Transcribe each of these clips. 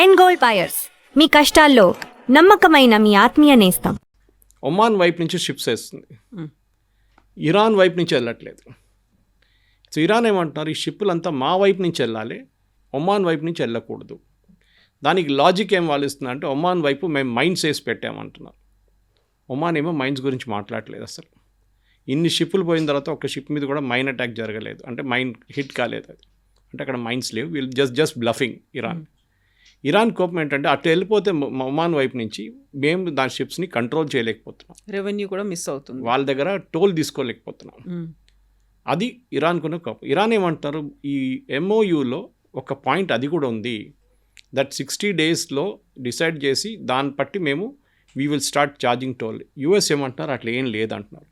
End gold buyers, మీ కష్టాల్లో నమ్మకమైన మీ ఆత్మీయ నేస్తం. ఒమాన్ వైపు నుంచి షిప్స్ వేస్తుంది, ఇరాన్ వైపు నుంచి వెళ్ళట్లేదు. సో ఇరాన్ ఏమంటున్నారు, ఈ షిప్పులంతా మా వైపు నుంచి వెళ్ళాలి, ఒమాన్ వైపు నుంచి వెళ్ళకూడదు. దానికి లాజిక్ ఏం వాలిస్తున్నా అంటే, ఒమాన్ వైపు మేము మైన్స్ వేసి పెట్టామంటున్నారు. ఒమాన్ ఏమో మైన్స్ గురించి మాట్లాడలేదు అసలు. ఇన్ని షిప్పులు పోయిన తర్వాత ఒక షిప్ మీద కూడా మైన్ అటాక్ జరగలేదు, అంటే మైన్ హిట్ కాలేదు. అది అంటే అక్కడ మైన్స్ లేవు, వీళ్ళు జస్ట్ బ్లఫింగ్. ఇరాన్ కోపం ఏంటంటే, అటు వెళ్ళిపోతే ఒమాన్ వైపు నుంచి మేము దాని షిప్స్ని కంట్రోల్ చేయలేకపోతున్నాం, రెవెన్యూ కూడా మిస్ అవుతుంది, వాళ్ళ దగ్గర టోల్ తీసుకోలేకపోతున్నాం. అది ఇరాన్కున్న కోపం. ఇరాన్ ఏమంటారు, ఈ MOUలో ఒక పాయింట్ అది కూడా ఉంది, దట్ 60 daysలో డిసైడ్ చేసి దాన్ని బట్టి మేము we will start charging toll. US ఏమంటున్నారు, అట్లా ఏం లేదంటున్నారు.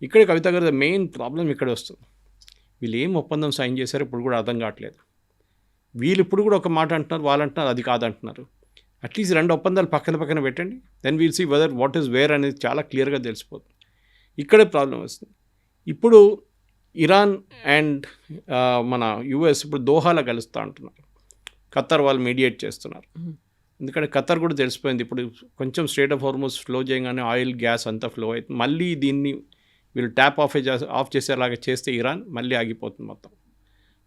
ఇక్కడ కవిత గారి మెయిన్ ప్రాబ్లం ఇక్కడ వస్తుంది. వీళ్ళు ఏం ఒప్పందం సైన్ చేశారో ఇప్పుడు కూడా అర్థం కావట్లేదు. వీళ్ళు ఇప్పుడు కూడా ఒక మాట అంటున్నారు, వాళ్ళు అంటున్నారు అది కాదంటున్నారు. అట్లీస్ట్ 2 ఒప్పందాలు పక్కన పెట్టండి, then we'll see whether what is where అనేది చాలా క్లియర్గా తెలిసిపోతుంది. ఇక్కడే ప్రాబ్లం వస్తుంది. ఇప్పుడు ఇరాన్ అండ్ మన US ఇప్పుడు దోహాలో కలుస్తూ అంటున్నారు. ఖత్తర్ వాళ్ళు మీడియేట్ చేస్తున్నారు. ఎందుకంటే ఖత్తర్ కూడా తెలిసిపోయింది, ఇప్పుడు కొంచెం స్ట్రెయిట్ ఆఫ్ హార్మోస్ ఫ్లో చేయగానే ఆయిల్ గ్యాస్ అంతా ఫ్లో అవుతుంది. మళ్ళీ దీన్ని వీళ్ళు ట్యాప్ ఆఫ్ చేసేలాగా చేస్తే ఇరాన్ మళ్ళీ ఆగిపోతుంది మొత్తం.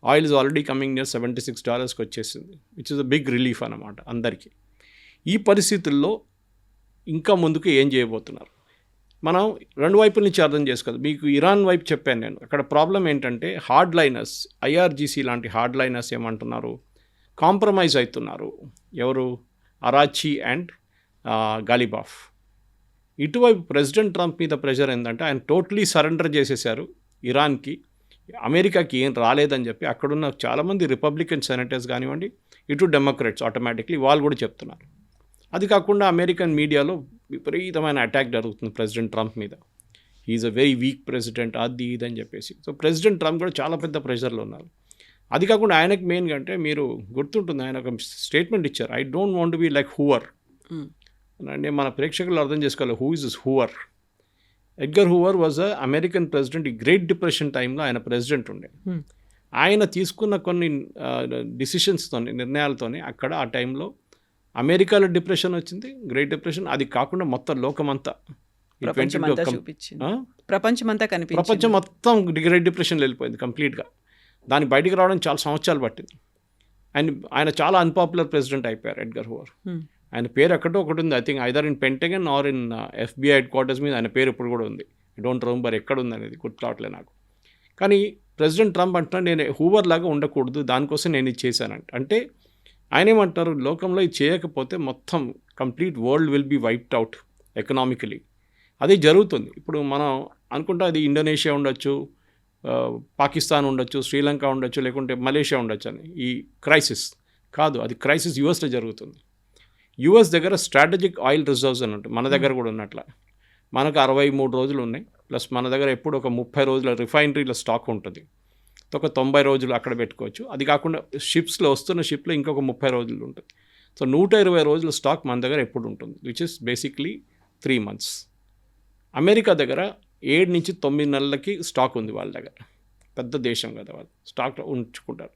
Oil is already coming near $76 వచ్చేసింది, which is a big relief అన్నమాట అందరికీ. ఈ పరిస్థితుల్లో ఇంకా ముందుకు ఏం చేయబోతున్నారు, మనం 2 వైపుల నుంచి అర్థం చేసుకోవాలి. మీకు ఇరాన్ వైపు చెప్పాను నేను, అక్కడ ప్రాబ్లం ఏంటంటే హార్డ్ లైనర్స్, IRGC లాంటి హార్డ్ లైనర్స్ ఏమంటున్నారు, కాంప్రమైజ్ అవుతున్నారు. ఎవరు, అరాచి అండ్ గాలిబాఫ్. ఇటువైపు ప్రెసిడెంట్ ట్రంప్ మీద ప్రెషర్ ఏంటంటే, ఆయన టోటలీ సరెండర్ చేసేసారు ఇరాన్కి, అమెరికాకి ఏం రాలేదని చెప్పి అక్కడున్న చాలామంది రిపబ్లికన్ సెనేటర్స్ కానివ్వండి, ఇటు డెమోక్రాట్స్ ఆటోమేటిక్లీ వాళ్ళు కూడా చెప్తున్నారు. అది కాకుండా అమెరికన్ మీడియాలో విపరీతమైన అటాక్ జరుగుతుంది ప్రెసిడెంట్ ట్రంప్ మీద. He is a very weak president, అది ఇది అని చెప్పేసి. సో ప్రెసిడెంట్ ట్రంప్ కూడా చాలా పెద్ద ప్రెషర్లో ఉన్నారు. అది కాకుండా ఆయనకు మెయిన్గా అంటే, మీరు గుర్తుంటుంది, ఆయన ఒక స్టేట్మెంట్ ఇచ్చారు, I don't want to be like Hoover. అంటే మన ప్రేక్షకులు అర్థం చేసుకోవాలి, who is Hoover. Edgar Hoover was a American president. ఈ గ్రేట్ డిప్రెషన్ టైంలో ఆయన ప్రెసిడెంట్ ఉండే. ఆయన తీసుకున్న కొన్ని డిసిషన్స్తోని, నిర్ణయాలతోనే అక్కడ ఆ టైంలో అమెరికాలో డిప్రెషన్ వచ్చింది, గ్రేట్ డిప్రెషన్. అది కాకుండా మొత్తం లోకమంతా ప్రపంచం మొత్తం గ్రేట్ డిప్రెషన్లో వెళ్ళిపోయింది కంప్లీట్గా. దాన్ని బయటికి రావడానికి చాలా సంవత్సరాలు పట్టింది. అండ్ ఆయన చాలా అన్పాపులర్ ప్రెసిడెంట్ అయిపోయారు ఎడ్గర్ హూవర్. ఆయన పేరు ఎక్కడో ఒకటి ఉంది, I think either in Pentagon or in FBI headquarters మీద ఆయన పేరు ఇప్పుడు కూడా ఉంది. ఐ డోంట్ రిమెంబర్ ఎక్కడ ఉంది అనేది, గుర్తు రావట్లేదు నాకు. కానీ ప్రెసిడెంట్ ట్రంప్ అంటున్నా, నేను హూవర్ లాగా ఉండకూడదు, దానికోసం నేను ఇది చేశానంట. అంటే ఆయన ఏమంటారు, లోకంలో ఇది చేయకపోతే మొత్తం complete world will be wiped out economically. అదే జరుగుతుంది. ఇప్పుడు మనం అనుకుంటా అది ఇండోనేషియా ఉండొచ్చు, పాకిస్తాన్ ఉండొచ్చు, శ్రీలంక ఉండొచ్చు, లేకుంటే మలేషియా ఉండొచ్చు అని. ఈ క్రైసిస్ కాదు, అది క్రైసిస్ యుఎస్లో జరుగుతుంది. యుఎస్ దగ్గర స్ట్రాటజిక్ ఆయిల్ రిజర్వ్స్ అని ఉంటాయి, మన దగ్గర కూడా ఉన్నట్ల. మనకు 63 రోజులు ఉన్నాయి, ప్లస్ మన దగ్గర ఎప్పుడు ఒక 30 రోజుల రిఫైనరీల స్టాక్ ఉంటుంది, ఒక 90 రోజులు అక్కడ పెట్టుకోవచ్చు. అది కాకుండా షిప్స్లో వస్తున్న షిప్లో ఇంకొక 30 రోజులు ఉంటుంది. సో 120 రోజుల స్టాక్ మన దగ్గర ఎప్పుడు ఉంటుంది, which is basically 3 months. America దగ్గర 7 నుంచి 9 నెలలకి స్టాక్ ఉంది వాళ్ళ దగ్గర. పెద్ద దేశం కదా, వాళ్ళు స్టాక్ ఉంచుకుంటారు.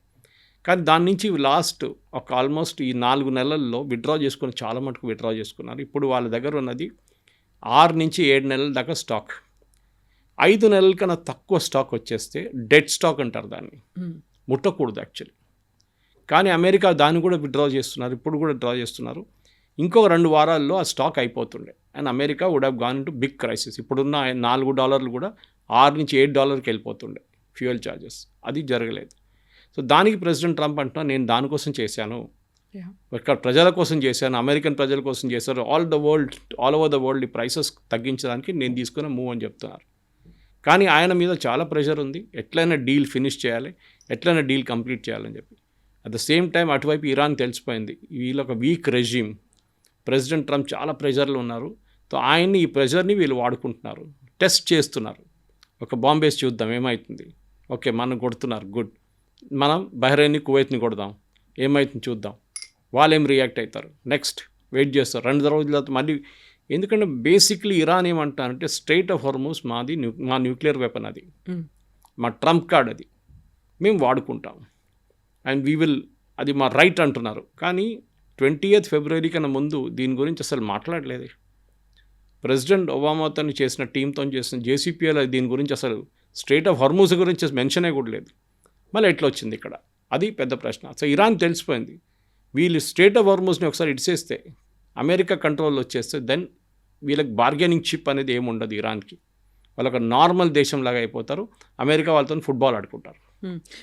కానీ దాని నుంచి లాస్ట్ ఒక ఆల్మోస్ట్ ఈ 4 నెలల్లో విత్డ్రా చేసుకుని చాలా మటుకు విత్డ్రా చేసుకున్నారు. ఇప్పుడు వాళ్ళ దగ్గర ఉన్నది 6 నుంచి 7 నెలల దాకా స్టాక్. 5 నెలల కన్నా తక్కువ స్టాక్ వచ్చేస్తే డెడ్ స్టాక్ అంటారు, దాన్ని ముట్టకూడదు యాక్చువల్లీ. కానీ అమెరికా దాన్ని కూడా విత్డ్రా చేస్తున్నారు, ఇప్పుడు కూడా డ్రా చేస్తున్నారు. ఇంకొక 2 వారాల్లో ఆ స్టాక్ అయిపోతుండే, and America would have gone into big crisis. ఇప్పుడున్న $4 కూడా $6 నుంచి $8 వెళ్ళిపోతుండే ఫ్యూయల్ ఛార్జెస్. అది జరగలేదు. సో దానికి ప్రెసిడెంట్ ట్రంప్ అంటున్నా, నేను దానికోసం చేశాను, ఇక్కడ ప్రజల కోసం చేశాను, అమెరికన్ ప్రజల కోసం చేశారు, ఆల్ ఓవర్ ద వరల్డ్ ఈ ప్రైసెస్ తగ్గించడానికి నేను తీసుకున్న మూవ్ అని చెప్తున్నారు. కానీ ఆయన మీద చాలా ప్రెషర్ ఉంది, ఎట్లయినా డీల్ ఫినిష్ చేయాలి, ఎట్లయినా డీల్ కంప్లీట్ చేయాలని చెప్పి. అట్ ద సేమ్ టైం అటువైపు ఇరాన్ తెలిసిపోయింది, వీళ్ళు ఒక వీక్ రెజ్యూమ్, ప్రెసిడెంట్ ట్రంప్ చాలా ప్రెషర్లో ఉన్నారు. సో ఆయన్ని, ఈ ప్రెషర్ని వీళ్ళు వాడుకుంటున్నారు, టెస్ట్ చేస్తున్నారు. ఒక బాంబేస్ చూద్దాం ఏమవుతుంది, ఓకే మనం కొడుతున్నారు, గుడ్, మనం బహ్రెయిన్ని, కువైత్ని కొడదాం, ఏమవుతుంది చూద్దాం, వాళ్ళు ఏం రియాక్ట్ అవుతారు, నెక్స్ట్ వెయిట్ చేస్తారు 2 రోజుల తర్వాత మళ్ళీ. ఎందుకంటే బేసిక్లీ ఇరాన్ ఏమంటారంటే, స్ట్రెయిట్ ఆఫ్ హార్మోస్ మాది, మా న్యూక్లియర్ వెపన్ అది, మా ట్రంప్ కార్డ్ అది, మేము వాడుకుంటాం, అండ్ వీ విల్, అది మా రైట్ అంటున్నారు. కానీ 20th ఫిబ్రవరి కన్నా ముందు దీని గురించి అసలు మాట్లాడలేదు. ప్రెసిడెంట్ ఒబామాతో చేసిన టీంతో చేసిన జేసీపీఎల్ దీని గురించి అసలు స్ట్రేట్ ఆఫ్ హార్మూజ్ గురించి మెన్షనే కూడా లేదు. మళ్ళీ ఎట్లా వచ్చింది ఇక్కడ, అది పెద్ద ప్రశ్న. సో ఇరాన్ తెలిసిపోయింది, వీళ్ళు స్ట్రేట్ ఆఫ్ హార్మూజ్ని ఒకసారి ఇడిసేస్తే, అమెరికా కంట్రోల్ వచ్చేస్తే దెన్ వీళ్ళకి బార్గెనింగ్ చిప్ అనేది ఏమి ఉండదు ఇరాన్కి. వాళ్ళు ఒక నార్మల్ దేశంలాగా అయిపోతారు, అమెరికా వాళ్ళతో ఫుట్బాల్ ఆడుకుంటారు.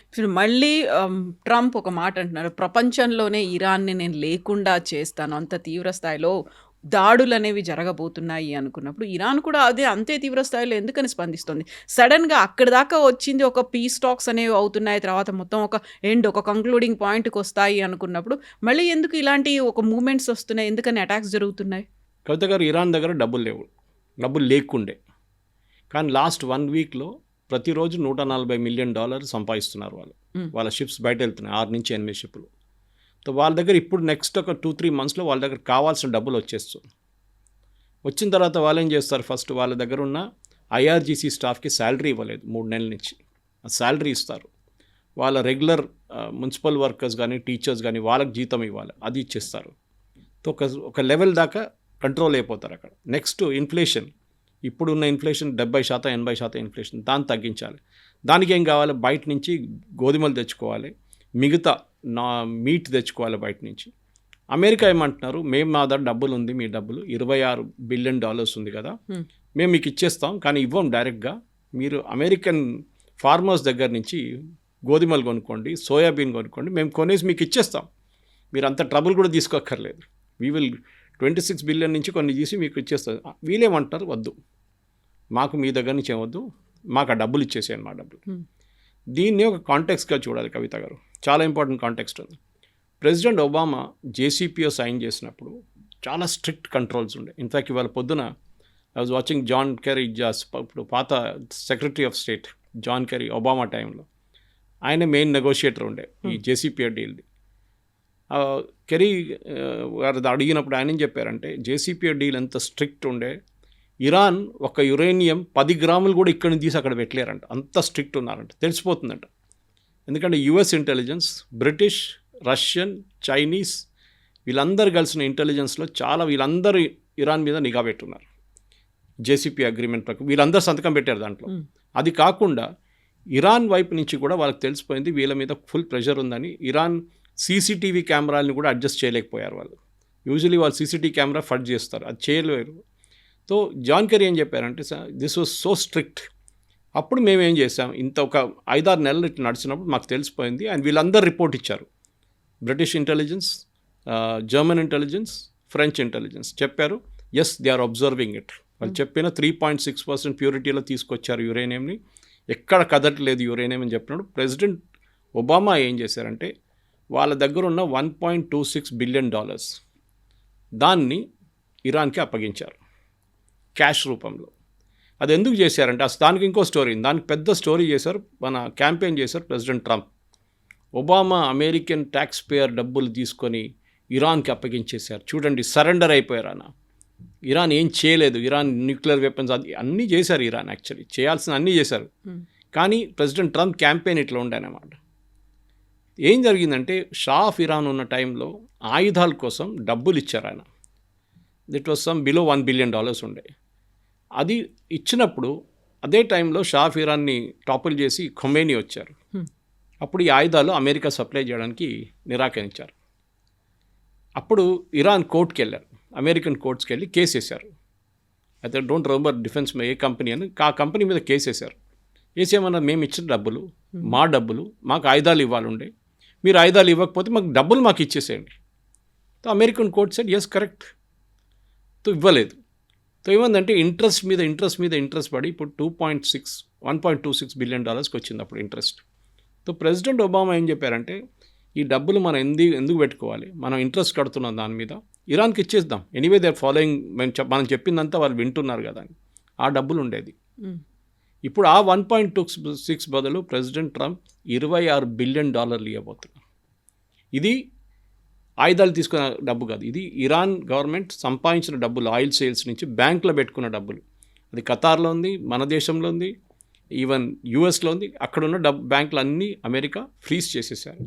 ఇప్పుడు మళ్ళీ ట్రంప్ ఒక మాట అంటున్నారు, ప్రపంచంలోనే ఇరాన్ని నేను లేకుండా చేస్తాను, అంత తీవ్ర స్థాయిలో దాడులు అనేవి జరగబోతున్నాయి అనుకున్నప్పుడు ఇరాన్ కూడా అదే అంతే తీవ్ర స్థాయిలో ఎందుకని స్పందిస్తుంది? సడన్గా అక్కడి దాకా వచ్చింది, ఒక పీస్ టాక్స్ అనేవి అవుతున్నాయి, తర్వాత మొత్తం ఒక కంక్లూడింగ్ పాయింట్కి వస్తాయి అనుకున్నప్పుడు మళ్ళీ ఎందుకు ఇలాంటి ఒక మూమెంట్స్ వస్తున్నాయి, ఎందుకని అటాక్స్ జరుగుతున్నాయి? కవిత గారు, ఇరాన్ దగ్గర డబ్బులు లేవు, డబ్బులు లేకుండే, కానీ లాస్ట్ 1 వీక్లో ప్రతిరోజు $140 మిలియన్ సంపాదిస్తున్నారు వాళ్ళు. వాళ్ళ షిప్స్ బయట వెళ్తున్నాయి, 6 నుంచి 8 షిప్లు. సో వాళ్ళ దగ్గర ఇప్పుడు నెక్స్ట్ ఒక 2-3 మంత్స్లో వాళ్ళ దగ్గర కావాల్సిన డబ్బులు వచ్చేస్తుంది. వచ్చిన తర్వాత వాళ్ళు ఏం చేస్తారు, ఫస్ట్ వాళ్ళ దగ్గర ఉన్న IRGC స్టాఫ్కి శాలరీ ఇవ్వలేదు 3 నెలల నుంచి, ఆ శాలరీ ఇస్తారు. వాళ్ళ రెగ్యులర్ మున్సిపల్ వర్కర్స్ కానీ టీచర్స్ కానీ వాళ్ళకి జీతం ఇవ్వాలి, అది ఇచ్చేస్తారు. సో ఒక లెవెల్ దాకా కంట్రోల్ అయిపోతారు అక్కడ. నెక్స్ట్ ఇన్ఫ్లేషన్, ఇప్పుడున్న ఇన్ఫ్లేషన్ 70% 80% ఇన్ఫ్లేషన్, దాన్ని తగ్గించాలి. దానికి ఏం కావాలి, బయట నుంచి గోధుమలు తెచ్చుకోవాలి, మిగతా మీట్ తెచ్చుకోవాలి బయట నుంచి. అమెరికా ఏమంటున్నారు, మేము మా దగ్గర డబ్బులు ఉంది, మీ డబ్బులు $26 బిలియన్ ఉంది కదా, మేము మీకు ఇచ్చేస్తాం, కానీ ఇవ్వం డైరెక్ట్గా, మీరు అమెరికన్ ఫార్మర్స్ దగ్గర నుంచి గోధుమలు కొనుక్కోండి, సోయాబీన్ కొనుక్కోండి, మేము కొనేసి మీకు ఇచ్చేస్తాం, మీరు అంత ట్రబుల్ కూడా తీసుకోక్కర్లేదు, వీ విల్ 26 బిలియన్ నుంచి కొన్ని తీసి మీకు ఇచ్చేస్తారు. వీళ్ళేమంటారు, వద్దు, మాకు మీ దగ్గర నుంచి ఏమొద్దు, మాకు ఆ డబ్బులు ఇచ్చేసేయండి, మా డబ్బులు. దీన్ని ఒక కాంటెక్స్ట్గా చూడాలి కవిత గారు, చాలా ఇంపార్టెంట్ కాంటెక్స్ట్ ఉంది. ప్రెసిడెంట్ ఒబామా JCPO సైన్ చేసినప్పుడు చాలా స్ట్రిక్ట్ కంట్రోల్స్ ఉండే. ఇన్ఫ్యాక్ట్ ఇవాళ పొద్దున I was watching John Kerry, ఇప్పుడు పాత secretary of state John Kerry, Obama టైంలో ఆయన మెయిన్ నెగోషియేటర్ ఉండే ఈ JCPO డీల్ది. కెరీ గారు అడిగినప్పుడు ఆయన ఏం చెప్పారంటే, JCPO డీల్ ఎంత స్ట్రిక్ట్ ఉండే, ఇరాన్ ఒక యురేనియం 10 గ్రాములు కూడా ఇక్కడి నుంచి తీసి అక్కడ పెట్టలేరంట, అంత స్ట్రిక్ట్ ఉన్నారంట, తెలిసిపోతుందంట. ఎందుకంటే US intelligence, British, Russian, Chinese వీళ్ళందరూ కలిసిన ఇంటెలిజెన్స్లో చాలా వీళ్ళందరూ ఇరాన్ మీద నిఘా పెట్టున్నారు. JCPO అగ్రిమెంట్ ప్రకారం వీళ్ళందరూ సంతకం పెట్టారు దాంట్లో. అది కాకుండా ఇరాన్ వైపు నుంచి కూడా వాళ్ళకి తెలిసిపోయింది వీళ్ళ మీద ఫుల్ ప్రెషర్ ఉందని. ఇరాన్ CCTV కెమెరాలను కూడా అడ్జస్ట్ చేయలేకపోయారు వాళ్ళు. యూజువలీ వాళ్ళు CCTV కెమెరా ఫడ్ చేస్తారు, అది చేయలేరు. సో జాన్ కెరీ ఏం చెప్పారంటే, దిస్ వాజ్ సో స్ట్రిక్ట్. అప్పుడు మేము ఏం చేసాం, ఇంత ఒక 5-6 నెలలు ఇట్లా నడిచినప్పుడు మాకు తెలిసిపోయింది, అండ్ వీళ్ళందరూ రిపోర్ట్ ఇచ్చారు. British intelligence, German intelligence, French intelligence చెప్పారు, yes they are observing it. వాళ్ళు చెప్పిన 3.6% ప్యూరిటీలో తీసుకొచ్చారు యురేనియంని, ఎక్కడ కదట్లేదు యురేనియం అని చెప్పినప్పుడు ప్రెసిడెంట్ ఒబామా ఏం చేశారంటే, వాళ్ళ దగ్గర ఉన్న $1.26 బిలియన్ దాన్ని ఇరాన్కి అప్పగించారు క్యాష్ రూపంలో. అది ఎందుకు చేశారంటే, అసలు దానికి ఇంకో స్టోరీ, దానికి పెద్ద స్టోరీ చేశారు, మన క్యాంపెయిన్ చేశారు president Trump. Obama American tax payer డబ్బులు తీసుకొని ఇరాన్కి అప్పగించేశారు, చూడండి సరెండర్ అయిపోయారు అన్న. ఇరాన్ ఏం చేయలేదు, ఇరాన్ న్యూక్లియర్ వెపన్స్ అది అన్నీ చేశారు, ఇరాన్ యాక్చువల్లీ చేయాల్సిన అన్నీ చేశారు. కానీ ప్రెసిడెంట్ ట్రంప్ క్యాంపెయిన్ ఇట్లా ఉండేనమాట. ఏం జరిగిందంటే, షా ఆఫ్ ఇరాన్ ఉన్న టైంలో ఆయుధాల కోసం డబ్బులు ఇచ్చారు ఆయన. దిట్ వాజ్ సమ్ బిలో $1 బిలియన్ ఉండే. అది ఇచ్చినప్పుడు అదే టైంలో షా ఆఫ్ ఇరాన్ని టాపుల్ చేసి ఖొమేనీ వచ్చారు. అప్పుడు ఈ ఆయుధాలు అమెరికా సప్లై చేయడానికి నిరాకరించారు. అప్పుడు ఇరాన్ కోర్టుకి వెళ్ళారు, అమెరికన్ కోర్ట్స్కి వెళ్ళి కేసు వేశారు. అయితే don't remember defence A company అని, ఆ కంపెనీ మీద కేసు వేశారు. వేసేమన్నా, మేము ఇచ్చిన డబ్బులు మా డబ్బులు, మాకు ఆయుధాలు ఇవ్వాలండే, మీరు ఆయుధాలు ఇవ్వకపోతే మాకు డబ్బులు మాకు ఇచ్చేసేయండి. So American court said yes correct. So ఇవ్వలేదు. సో ఏమందంటే ఇంట్రెస్ట్ మీద ఇంట్రెస్ట్ పడి ఇప్పుడు $1.26 బిలియన్ వచ్చింది అప్పుడు ఇంట్రెస్ట్. సో ప్రెసిడెంట్ ఒబామా ఏం చెప్పారంటే, ఈ డబ్బులు మనం ఎందుకు పెట్టుకోవాలి, మనం ఇంట్రెస్ట్ కడుతున్నాం దాని మీద, ఇరాన్కి ఇచ్చేద్దాం, ఎనీవే దే ఆర్ ఫాలోయింగ్, మనం చెప్పిందంతా వాళ్ళు వింటున్నారు కదా అని. ఆ డబ్బులు ఉండేది. ఇప్పుడు ఆ 1.26 బదులు ప్రెసిడెంట్ ట్రంప్ $26 బిలియన్ ఇవ్వబోతున్నారు. ఇది ఆయుధాలు తీసుకున్న డబ్బు కాదు, ఇది ఇరాన్ గవర్నమెంట్ సంపాదించిన డబ్బులు, ఆయిల్ సేల్స్ నుంచి బ్యాంకులో పెట్టుకున్న డబ్బులు. అది ఖతార్లో ఉంది, మన దేశంలో ఉంది, ఈవెన్ యూఎస్లో ఉంది. అక్కడున్న బ్యాంకులు అన్నీ అమెరికా ఫ్రీజ్ చేసేసారు,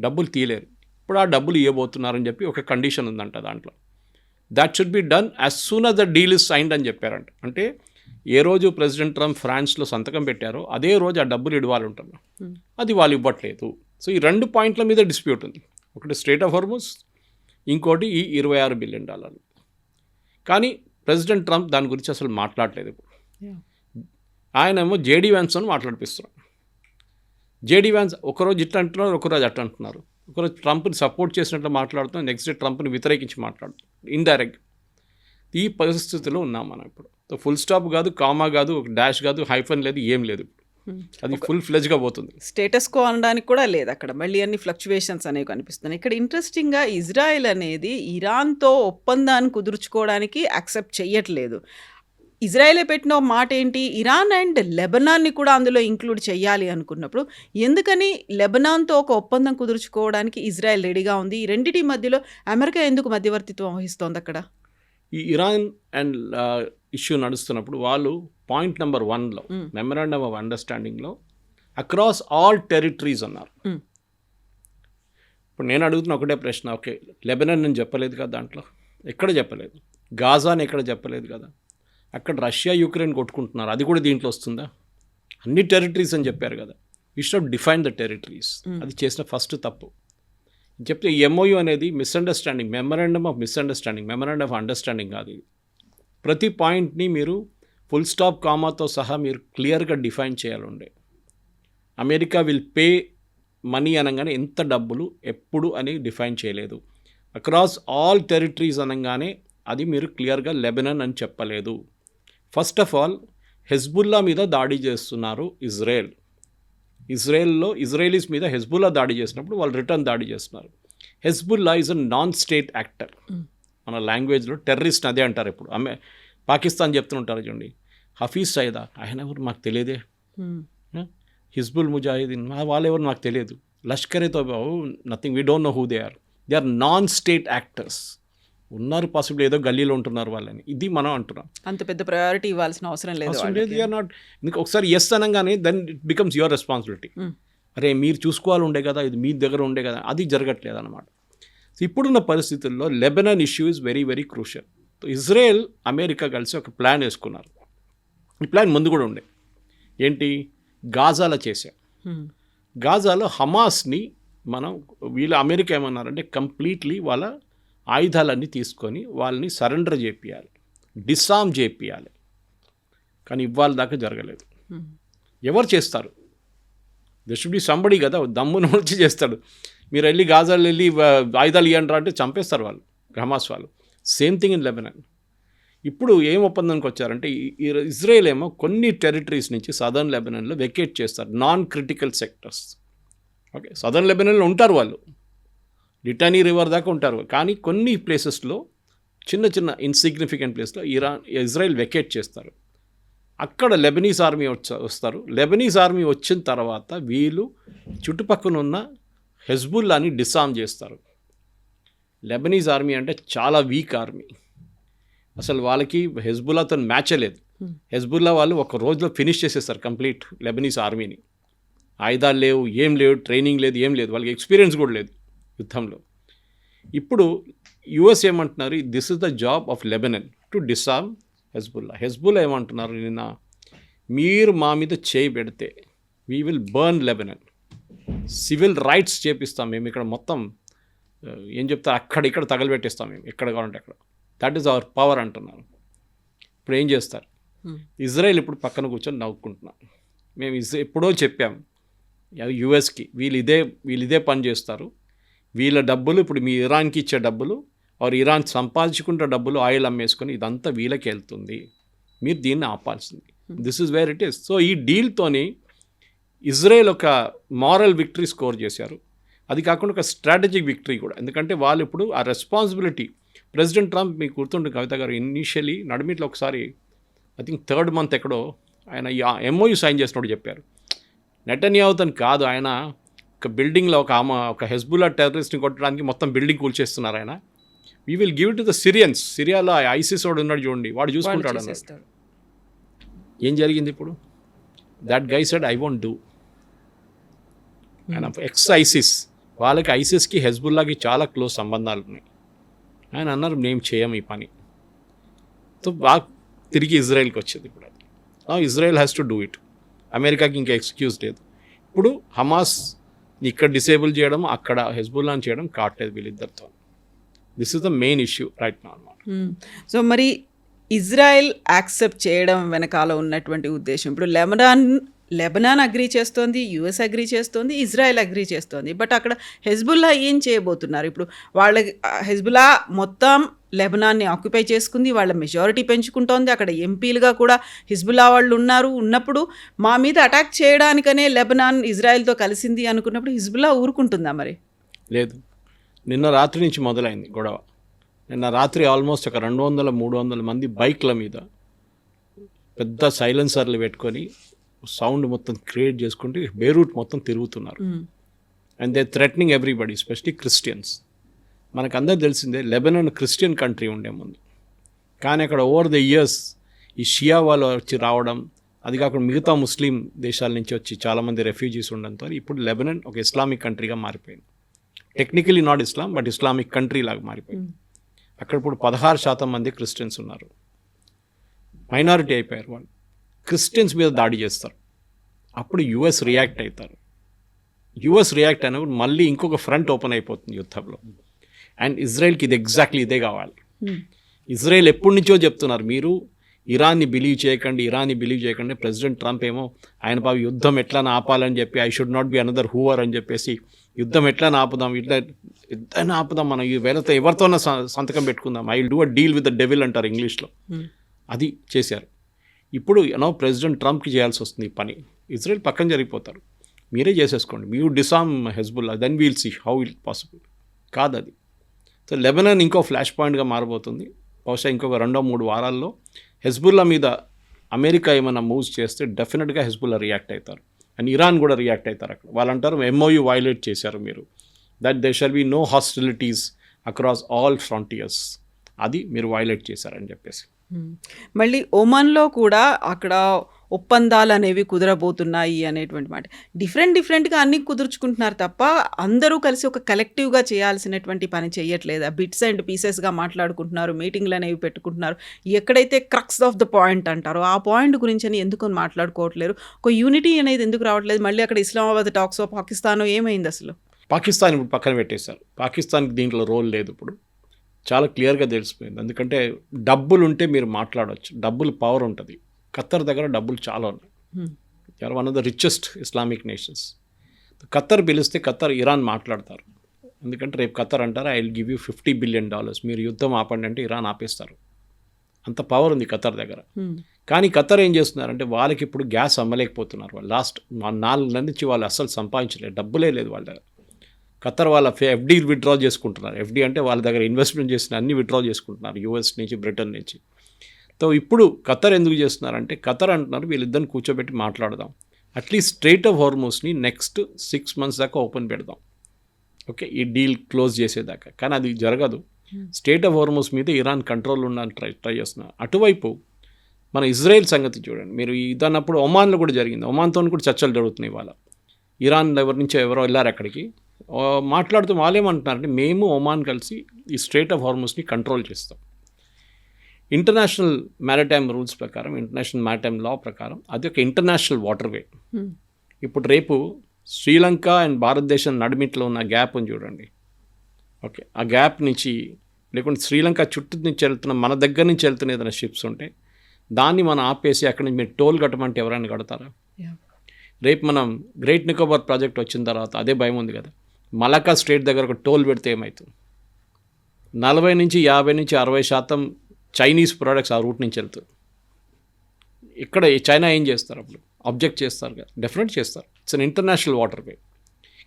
డబ్బులు తీయలేరు. ఇప్పుడు ఆ డబ్బులు ఇవ్వబోతున్నారని చెప్పి ఒక కండిషన్ ఉందంట దాంట్లో. That should be done as soon as the deal is signed అని చెప్పారంట. అంటే ఏ రోజు ప్రెసిడెంట్ ట్రంప్ ఫ్రాన్స్లో సంతకం పెట్టారో అదే రోజు ఆ డబ్బులు ఇవ్వాలి ఉంటారు. అది వాళ్ళు ఇవ్వట్లేదు. సో ఈ 2 పాయింట్ల మీద డిస్ప్యూట్ ఉంది. ఒకటి స్ట్రైట్ ఆఫ్ హార్మజ్, ఇంకోటి ఈ $26 బిలియన్. కానీ ప్రెసిడెంట్ ట్రంప్ దాని గురించి అసలు మాట్లాడలేదు. ఇప్పుడు ఆయనేమో జేడీ వ్యాన్స్తో మాట్లాడిపిస్తున్నారు. జేడీ వ్యాన్స్ ఒకరోజు ఇట్లా అంటున్నారు, ఒకరోజు అట్లా అంటున్నారు. ఒకరోజు ట్రంప్ని సపోర్ట్ చేసినట్లు మాట్లాడుతున్నాం, నెక్స్ట్ డే ట్రంప్ని వ్యతిరేకించి మాట్లాడుతున్నాం ఇండైరెక్ట్. ఈ పరిస్థితిలో ఉన్నాం మనం ఇప్పుడు. ఫుల్ స్టాప్ కాదు, కామా కాదు, ఒక డాష్ కాదు, హైఫన్ లేదు, ఏం లేదు. అది ఫుల్ ఫ్లెజ్గా పోతుంది. స్టేటస్ కో అనడానికి కూడా లేదు అక్కడ. మళ్ళీ అన్ని ఫ్లక్చువేషన్స్ అనేవి కనిపిస్తున్నాయి. ఇక్కడ ఇంట్రెస్టింగ్గా ఇజ్రాయెల్ అనేది ఇరాన్తో ఒప్పందాన్ని కుదుర్చుకోవడానికి యాక్సెప్ట్ చేయట్లేదు. ఇజ్రాయెలే పెట్టిన మాట ఏంటి, ఇరాన్ అండ్ లెబనాన్ని కూడా అందులో ఇంక్లూడ్ చేయాలి అనుకున్నప్పుడు ఎందుకని లెబనాన్తో ఒక ఒప్పందం కుదుర్చుకోవడానికి ఇజ్రాయెల్ రెడీగా ఉంది? ఈ రెండింటి మధ్యలో అమెరికా ఎందుకు మధ్యవర్తిత్వం వహిస్తోంది అక్కడ? ఈ ఇరాన్ అండ్ ఇష్యూ నడుస్తున్నప్పుడు వాళ్ళు పాయింట్ నెంబర్ 1లో మెమరాండమ్ ఆఫ్ అండర్స్టాండింగ్లో అక్రాస్ ఆల్ టెరిటరీస్ అన్నారు. ఇప్పుడు నేను అడుగుతున్న ఒకటే ప్రశ్న, ఓకే లెబనాన్ నేను చెప్పలేదు కదా, దాంట్లో ఎక్కడ చెప్పలేదు. గాజాని ఎక్కడ చెప్పలేదు కదా. అక్కడ రష్యా యుక్రెయిన్ కొట్టుకుంటున్నారు, అది కూడా దీంట్లో వస్తుందా? అన్ని టెరిటరీస్ అని చెప్పారు కదా. You should define the territories. అది చేసిన ఫస్ట్ తప్పు. చెప్తే ఎంఓయూ అనేది misunderstanding, memorandum of misunderstanding, memorandum of understanding కాదు. ప్రతి పాయింట్ని మీరు ఫుల్ స్టాప్ కామాతో సహా మీరు క్లియర్గా డిఫైన్ చేయాలండే. అమెరికా విల్ పే మనీ అనగానే ఎంత డబ్బులు ఎప్పుడు అని డిఫైన్ చేయలేదు. అక్రాస్ ఆల్ టెరిటరీస్ అనగానే అది మీరు క్లియర్గా లెబనాన్ అని చెప్పలేదు. ఫస్ట్ ఆఫ్ ఆల్ హెజ్బుల్లా మీద దాడి చేస్తున్నారు ఇజ్రాయెల్. ఇజ్రాయెల్లో ఇజ్రాయలీస్ మీద హెజ్బుల్లా దాడి చేసినప్పుడు వాళ్ళు రిటర్న్ దాడి చేస్తున్నారు. Hezbollah is a non state actor. మన లాంగ్వేజ్లో టెర్రరిస్ట్ అదే అంటారు. ఇప్పుడు పాకిస్తాన్ చెప్తుంటారు చూడండి, హఫీజ్ సైదా ఆయన ఎవరు మాకు తెలియదే, హిజ్బుల్ ముజాహిదీన్ వాళ్ళు ఎవరు నాకు తెలియదు, Lashkar-e-Taiba nothing, we don't know who they are non state actors. ఉన్నారు పాసిబుల్, ఏదో గల్లీలో ఉంటున్నారు వాళ్ళని, ఇది మనం అంటున్నాం. అంత పెద్ద ప్రయారిటీ ఇవ్వాల్సిన అవసరం లేదు. యూఆర్ నాట్, ఇంకా ఒకసారి ఎస్ అనగానే then it becomes your responsibility. అరే మీరు చూసుకోవాలి ఉండే కదా, ఇది మీ దగ్గర ఉండే కదా, అది జరగట్లేదు అనమాట. ఇప్పుడున్న పరిస్థితుల్లో Lebanon issue is very very crucial. Israel America కలిసి ఒక ప్లాన్ వేసుకున్నారు. ఈ ప్లాన్ ముందు కూడా ఉండే. ఏంటి, గాజాలో చేశారు. గాజాలో హమాస్ని మనం వీళ్ళు అమెరికా ఏమన్నారంటే కంప్లీట్లీ వాళ్ళ ఆయుధాలన్నీ తీసుకొని వాళ్ళని సరెండర్ చేపియాలి, డిసామ్ చేపియాలి. కానీ ఇవాళ దాకా జరగలేదు. ఎవరు చేస్తారు? దే షుడ్ బి సంబడి కదా, దమ్మును వచ్చి చేస్తాడు. మీరు వెళ్ళి గాజాలో వెళ్ళి ఆయుధాలు ఇవ్వండి అంటే చంపేస్తారు వాళ్ళు, హమాస్ వాళ్ళు. Same thing in Lebanon. ఇప్పుడు ఏం ఒప్పందానికి వచ్చారంటే ఇజ్రాయెల్ ఏమో కొన్ని టెరిటరీస్ నుంచి సదర్న్ లెబనాన్లో వెకేట్ చేస్తారు, non critical sectors. Okay, southern లెబనాన్లో ఉంటారు వాళ్ళు, లిటానీ రివర్ దాకా ఉంటారు. కానీ కొన్ని ప్లేసెస్లో చిన్న చిన్న ఇన్సిగ్నిఫికెంట్ ప్లేస్లో ఇజ్రాయెల్ వెకేట్ చేస్తారు. అక్కడ లెబనీస్ ఆర్మీ వస్తారు. లెబనీస్ ఆర్మీ వచ్చిన తర్వాత వీళ్ళు చుట్టుపక్కల ఉన్న హెజ్బుల్లాని డిసామ్ చేస్తారు. లెబనీస్ ఆర్మీ అంటే చాలా వీక్ ఆర్మీ, అసలు వాళ్ళకి హెజ్బుల్లాతో మ్యాచే లేదు. హెజ్బుల్లా వాళ్ళు ఒక రోజులో ఫినిష్ చేసేస్తారు కంప్లీట్ లెబనీస్ ఆర్మీని. ఆయుధాలు లేవు, ఏం లేవు, ట్రైనింగ్ లేదు, ఏం లేదు, వాళ్ళకి ఎక్స్పీరియన్స్ కూడా లేదు యుద్ధంలో. ఇప్పుడు యుఎస్ ఏమంటున్నారు, this is the job of Lebanon to disarm Hezbollah. Hezbollah ఏమంటున్నారు, నిన్న మీరు మా మీద చేయి పెడితే we will burn Lebanon, civil rights చేపిస్తాం మేము, ఇక్కడ మొత్తం ఏం చెప్తారు అక్కడ ఇక్కడ తగలబెట్టేస్తాం మేము, ఎక్కడ కావాలంటే అక్కడ, దట్ ఈస్ అవర్ పవర్ అంటున్నారు. ఇప్పుడు ఏం చేస్తారు? ఇజ్రాయెల్ ఇప్పుడు పక్కన కూర్చొని నవ్వుకుంటున్నారు. మేము ఎప్పుడో చెప్పాం యుఎస్కి, వీళ్ళు ఇదే పని చేస్తారు, వీళ్ళ డబ్బులు ఇప్పుడు మీ ఇరాన్కి ఇచ్చే డబ్బులు, ఇరాన్ సంపాదించుకుంటే డబ్బులు ఆయిల్ అమ్మేసుకొని ఇదంతా వీళ్ళకి వెళ్తుంది, మీరు దీన్ని ఆపాల్సింది. This is where it is. So ఈ డీల్తోని ఇజ్రాయెల్ ఒక మారల్ విక్టరీ స్కోర్ చేశారు. అది కాకుండా ఒక స్ట్రాటజిక్ విక్టరీ కూడా. ఎందుకంటే వాళ్ళు ఇప్పుడు ఆ రెస్పాన్సిబిలిటీ, ప్రెసిడెంట్ ట్రంప్ మీకు గుర్తుంటుంది కవిత గారు, ఇనీషియలీ నడిమిట్లో ఒకసారి ఐ థింక్ 3rd month ఎక్కడో ఆయన ఈ ఎంఓయూ సైన్ చేసినప్పుడు చెప్పారు, నెటన్యాహుతో కాదు, ఆయన ఒక బిల్డింగ్లో ఒక హెజ్బుల్లా టెర్రరిస్ట్ని కొట్టడానికి మొత్తం బిల్డింగ్ కూల్చేస్తున్నారు ఆయన, we will give it to the Syrians. సిరియాలో ఐసిస్ వాడు ఉన్నాడు చూడండి, వాడు చూసుకుంటాడు అన్నాడు. ఏం జరిగింది ఇప్పుడు? That guy said I won't do. ఆయన ఎక్స్ ఐసిస్ వాళ్ళకి ఐసిస్కి హెజ్బుల్లాకి చాలా క్లోజ్ సంబంధాలు ఉన్నాయి. ఆయన అన్నారు మేము చేయం ఈ పని. సో బాగా తిరిగి ఇజ్రాయెల్కి వచ్చింది ఇప్పుడు అది. Israel has to do it. అమెరికాకి ఇంకా ఎక్స్క్యూజ్ లేదు. ఇప్పుడు హమాస్ ఇక్కడ డిసేబుల్ చేయడం, అక్కడ హెజ్బుల్లాని చేయడం కావట్లేదు వీళ్ళిద్దరితో. This is the main issue right now అన్నమాట. సో మరి ఇజ్రాయెల్ యాక్సెప్ట్ చేయడం వెనకాల ఉన్నటువంటి ఉద్దేశం, ఇప్పుడు లెబనాన్ అగ్రీ చేస్తోంది, యుఎస్ అగ్రీ చేస్తోంది, ఇజ్రాయెల్ అగ్రీ చేస్తోంది. బట్ అక్కడ హెజ్బుల్లా ఏం చేయబోతున్నారు? ఇప్పుడు వాళ్ళ హెజ్బుల్లా మొత్తం లెబనాన్ని ఆక్యుపై చేసుకుంది, వాళ్ళ మెజారిటీ పెంచుకుంటోంది, అక్కడ ఎంపీలుగా కూడా హిజ్బుల్లా వాళ్ళు ఉన్నప్పుడు మా మీద అటాక్ చేయడానికనే లెబనాన్ ఇజ్రాయెల్తో కలిసింది అనుకున్నప్పుడు హిజ్బుల్లా ఊరుకుంటుందా మరి? లేదు. నిన్న రాత్రి నుంచి మొదలైంది గొడవ. నిన్న రాత్రి ఆల్మోస్ట్ ఒక 200-300 మంది బైక్ల మీద పెద్ద సైలెన్సర్లు పెట్టుకొని సౌండ్ మొత్తం క్రియేట్ చేసుకుంటూ బేరూట్ మొత్తం తిరుగుతున్నారు. And they threatening everybody, especially Christians. మనకు అందరూ తెలిసిందే లెబనాన్ క్రిస్టియన్ కంట్రీ ఉండే ముందు, కానీ అక్కడ ఓవర్ ద ఇయర్స్ ఈ షియా వాళ్ళు వచ్చి రావడం, అది కాకుండా మిగతా ముస్లిం దేశాల నుంచి వచ్చి చాలామంది రెఫ్యూజీస్ ఉండడంతో ఇప్పుడు లెబనాన్ ఒక ఇస్లామిక్ కంట్రీగా మారిపోయింది. Technically not Islam, but Islamic country లాగా మారిపోయింది. అక్కడ ఇప్పుడు 16% మంది క్రిస్టియన్స్ ఉన్నారు. మైనారిటీ అయిపోయారు వాళ్ళు. క్రిస్టియన్స్ మీద దాడి చేస్తారు. అప్పుడు యుఎస్ రియాక్ట్ అవుతారు. యుఎస్ రియాక్ట్ అయినప్పుడు మళ్ళీ ఇంకొక ఫ్రంట్ ఓపెన్ అయిపోతుంది యుద్ధంలో. అండ్ ఇజ్రాయెల్కి ఇది ఎగ్జాక్ట్లీ ఇదే కావాలి. ఇజ్రాయెల్ ఎప్పటి నుంచో చెప్తున్నారు, మీరు ఇరాన్ని బిలీవ్ చేయకండి. ప్రెసిడెంట్ ట్రంప్ ఏమో ఆయన బాబు యుద్ధం ఎట్లా ఆపాలని చెప్పి, I should not be another Hoover అని చెప్పేసి, యుద్ధం ఎట్లా ఆపుదాం, ఎట్లా ఆపుదాం, మనం ఈ వేళతో ఎవరితోనే సంతకం పెట్టుకుందాం, I will do a deal with the devil అంటారు ఇంగ్లీష్లో. అది చేశారు. ఇప్పుడు ప్రెసిడెంట్ ట్రంప్కి చేయాల్సి వస్తుంది ఈ పని. ఇజ్రాయెల్ పక్కన జరిగిపోతారు, మీరే చేసేసుకోండి, మీరు disarm Hezbollah, then we'll see how it possible. కాదు అది. సో లెబనాన్ ఇంకో ఫ్లాష్ పాయింట్గా మారబోతుంది. బహుశా ఇంకొక 2-3 వారాల్లో హెజ్బుల్లా మీద అమెరికా ఏమైనా మూవ్స్ చేస్తే డెఫినెట్గా హెజ్బుల్లా రియాక్ట్ అవుతారు. అండ్ ఇరాన్ కూడా రియాక్ట్ అవుతారు. అక్కడ వాళ్ళు అంటారు MOU వైలేట్ చేశారు మీరు, that they shall be no hostilities across all frontiers, అది మీరు వైలేట్ చేశారని చెప్పేసి. మళ్ళీ ఒమన్లో కూడా అక్కడ ఒప్పందాలు అనేవి కుదరబోతున్నాయి అనేటువంటి మాట. డిఫరెంట్గా అన్నీ కుదుర్చుకుంటున్నారు తప్ప అందరూ కలిసి ఒక కలెక్టివ్గా చేయాల్సినటువంటి పని చేయట్లేదా? బిట్స్ అండ్ పీసెస్గా మాట్లాడుకుంటున్నారు, మీటింగ్లు అనేవి పెట్టుకుంటున్నారు. ఎక్కడైతే క్రక్స్ ఆఫ్ ద పాయింట్ అంటారో ఆ పాయింట్ గురించి అని ఎందుకు మాట్లాడుకోవట్లేరు? ఒక యూనిటీ అనేది ఎందుకు రావట్లేదు? మళ్ళీ అక్కడ ఇస్లామాబాద్ టాక్స్ ఆఫ్ పాకిస్తాన్ ఏమైంది అసలు? పాకిస్తాన్ ఇప్పుడు పక్కన పెట్టేశారు. పాకిస్తాన్కి దీంట్లో రోల్ లేదు. ఇప్పుడు చాలా క్లియర్గా తెలిసిపోయింది. ఎందుకంటే డబ్బులు ఉంటే మీరు మాట్లాడవచ్చు, డబ్బులు పవర్ ఉంటుంది. ఖత్తర్ దగ్గర డబ్బులు చాలా ఉన్నాయి. You're one of the richest Islamic nations. Qatar పిలిస్తే ఖత్తర్ ఇరాన్ మాట్లాడతారు. ఎందుకంటే రేపు ఖత్తర్ అంటారు, I will give you $50 billion, మీరు యుద్ధం ఆపండి అంటే ఇరాన్ ఆపేస్తారు. అంత పవర్ ఉంది ఖత్తర్ దగ్గర. కానీ ఖత్తర్ ఏం చేస్తున్నారంటే వాళ్ళకి ఇప్పుడు గ్యాస్ అమ్మలేకపోతున్నారు. వాళ్ళు లాస్ట్ 4 నెలల నుంచి వాళ్ళు అస్సలు సంపాదించలేదు, డబ్బులే లేదు వాళ్ళ దగ్గర. ఖత్తర్ వాళ్ళ FD విత్డ్రా చేసుకుంటున్నారు. FD అంటే వాళ్ళ దగ్గర ఇన్వెస్ట్మెంట్ చేసిన అన్ని విత్డ్రా చేసుకుంటున్నారు, US నుంచి, బ్రిటన్ నుంచి. సో ఇప్పుడు ఖత్తర్ ఎందుకు చేస్తున్నారంటే, ఖత్తర్ అంటున్నారు వీళ్ళిద్దరిని కూర్చోబెట్టి మాట్లాడదాం, అట్లీస్ట్ స్ట్రైట్ ఆఫ్ హార్మోస్ని నెక్స్ట్ 6 months దాకా ఓపెన్ పెడదాం, ఓకే, ఈ డీల్ క్లోజ్ చేసేదాకా. కానీ అది జరగదు. స్టేట్ ఆఫ్ హార్మోస్ మీద ఇరాన్ కంట్రోల్ ఉండడానికి ట్రై చేస్తున్నారు. అటువైపు మన ఇజ్రాయెల్ సంగతి చూడండి. మీరు ఇదన్నప్పుడు ఒమాన్లో కూడా జరిగింది. ఒమాన్తో కూడా చర్చలు జరుగుతున్నాయి. ఇవాళ ఇరాన్ ఎవరి నుంచో ఎవరో వెళ్ళారు అక్కడికి, మాట్లాడుతూ వాళ్ళు ఏమంటున్నారంటే, మేము ఒమాన్ కలిసి ఈ స్ట్రైట్ ఆఫ్ హార్మోస్ని కంట్రోల్ చేస్తాం. ఇంటర్నేషనల్ మ్యారిటైమ్ రూల్స్ ప్రకారం, ఇంటర్నేషనల్ మ్యారిటైమ్ లా ప్రకారం అది ఒక ఇంటర్నేషనల్ వాటర్వే. ఇప్పుడు రేపు శ్రీలంక అండ్ భారతదేశం నడిమిట్లో ఉన్న గ్యాప్ అని చూడండి, ఓకే, ఆ గ్యాప్ నుంచి లేకుంటే శ్రీలంక చుట్టూ నుంచి వెళ్తున్న, మన దగ్గర నుంచి వెళ్తున్న ఏదైనా షిప్స్ ఉంటే దాన్ని మనం ఆపేసి అక్కడి నుంచి మీరు టోల్ కట్టమంటే ఎవరైనా కడతారా? రేపు మనం గ్రేట్ నికోబార్ ప్రాజెక్ట్ వచ్చిన తర్వాత అదే భయం ఉంది కదా, మలక్కా స్ట్రేట్ దగ్గర ఒక టోల్ పెడితే ఏమవుతుంది? 40-50-60% చైనీస్ ప్రోడక్ట్స్ ఆ రూట్ నుంచి వెళ్తాయి. ఇక్కడ చైనా ఏం చేస్తారు? అప్పుడు అబ్జెక్ట్ చేస్తారు కదా, డెఫినెట్ చేస్తారు. It's an international waterway.